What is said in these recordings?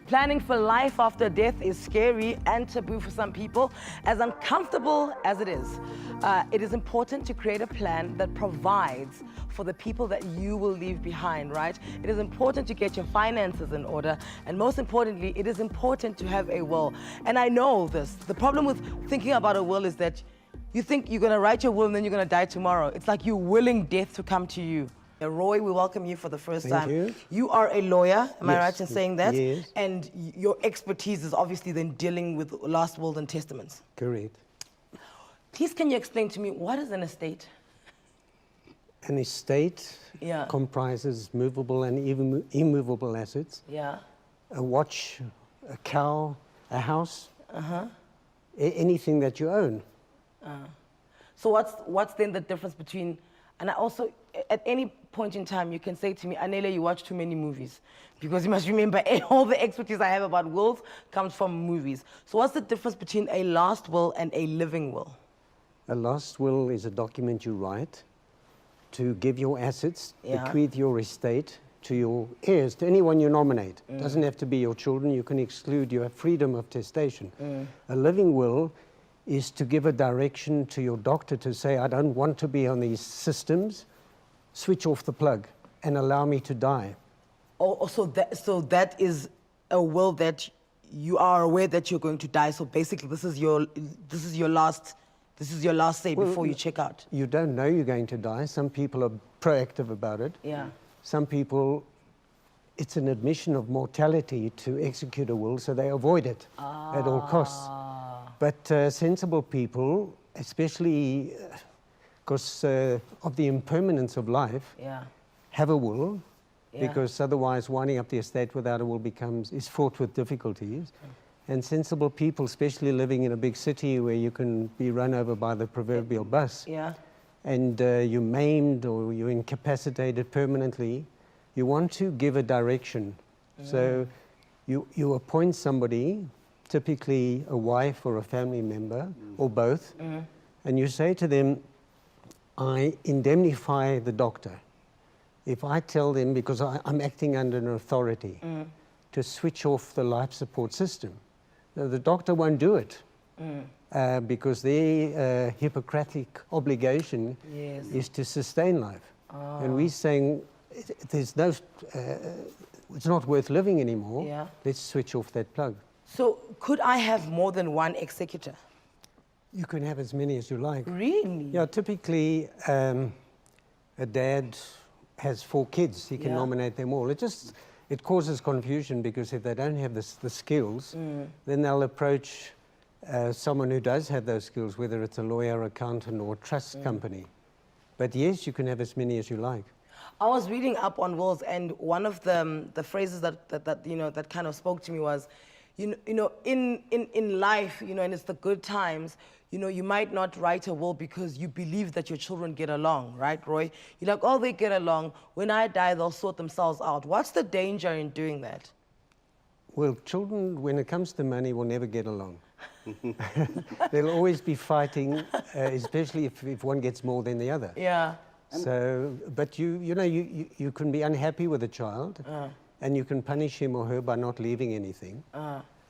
Planning for life after death is scary and taboo for some people. As uncomfortable as it is important to create a plan that provides for the people that you will leave behind, right? It is important to get your finances in order, and most importantly, it is important to have a will. And I know this. The problem with thinking about a will is that you think you're gonna write your will and then you're gonna die tomorrow. It's like you're willing death to come to you. Roy, we welcome you for the first time. Thank you. You are a lawyer, am I Yes. right in saying that? Yes. And your expertise is obviously then dealing with last wills and testaments. Correct. Please, can you explain to me, what is an estate? An estate Yeah. comprises movable and even immovable assets. Yeah. A watch, a cow, a house, anything that you own. So what's then the difference between, and I also, at any point in time, you can say to me, Anele, you watch too many movies. Because you must remember, all the expertise I have about wills comes from movies. So what's the difference between a last will and a living will? A last will is a document you write to give your assets, Yeah. bequeath your estate to your heirs, to anyone you nominate. It doesn't have to be your children. You can exclude. You have freedom of testation. A living will is to give a direction to your doctor to say, I don't want to be on these systems, switch off the plug and allow me to die. So that is a will that you are aware that you're going to die. So basically, this is your last say before you check out. You don't know you're going to die. Some people are proactive about it. Yeah. Some people, it's an admission of mortality to execute a will, so they avoid it at all costs. But sensible people, especially because of the impermanence of life, Yeah. have a will, Yeah. because otherwise winding up the estate without a will is fraught with difficulties. And sensible people, especially living in a big city where you can be run over by the proverbial bus, Yeah. and you're maimed or you're incapacitated permanently, you want to give a direction. So you appoint somebody, typically a wife or a family member, or both, and you say to them, I indemnify the doctor. If I tell them, because I'm acting under an authority, to switch off the life support system, the doctor won't do it. Because their Hippocratic obligation Yes. is to sustain life. And we're saying there's no, it's not worth living anymore. Yeah. Let's switch off that plug. So could I have more than one executor? You can have as many as you like. Really? Yeah, typically a dad has 4 kids. He can Yeah. nominate them all. It causes confusion because if they don't have the skills, then they'll approach someone who does have those skills, whether it's a lawyer, accountant, or trust company. But yes, you can have as many as you like. I was reading up on wills, and one of the phrases that you know that kind of spoke to me was, in life, and it's the good times, you might not write a will because you believe that your children get along, right, Roy? You're like, oh, they get along. When I die, they'll sort themselves out. What's the danger in doing that? Well, children, when it comes to money, will never get along. They'll always be fighting, especially if one gets more than the other. Yeah. So, but you can be unhappy with a child, and you can punish him or her by not leaving anything.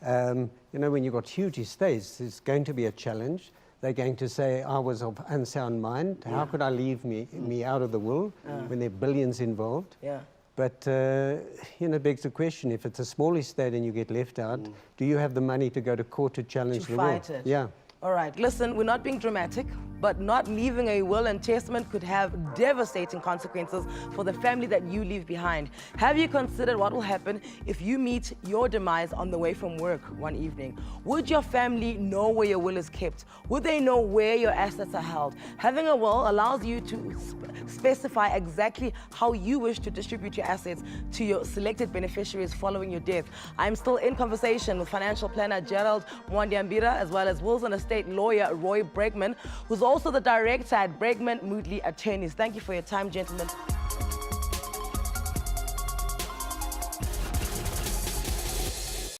When you've got huge estates, it's going to be a challenge. They're going to say, I was of unsound mind. How could I leave me out of the will when there are billions involved? Yeah. But, begs the question, if it's a small estate and you get left out, do you have the money to go to court to challenge the will? Fight it. Yeah. All right, listen, we're not being dramatic, but not leaving a will and testament could have devastating consequences for the family that you leave behind. Have you considered what will happen if you meet your demise on the way from work one evening? Would your family know where your will is kept? Would they know where your assets are held? Having a will allows you to specify exactly how you wish to distribute your assets to your selected beneficiaries following your death. I'm still in conversation with financial planner Gerald Mwandiambira, as well as wills and estate lawyer Roy Bregman, who's also the director at Bregman Moodley Attorneys. Thank you for your time, gentlemen.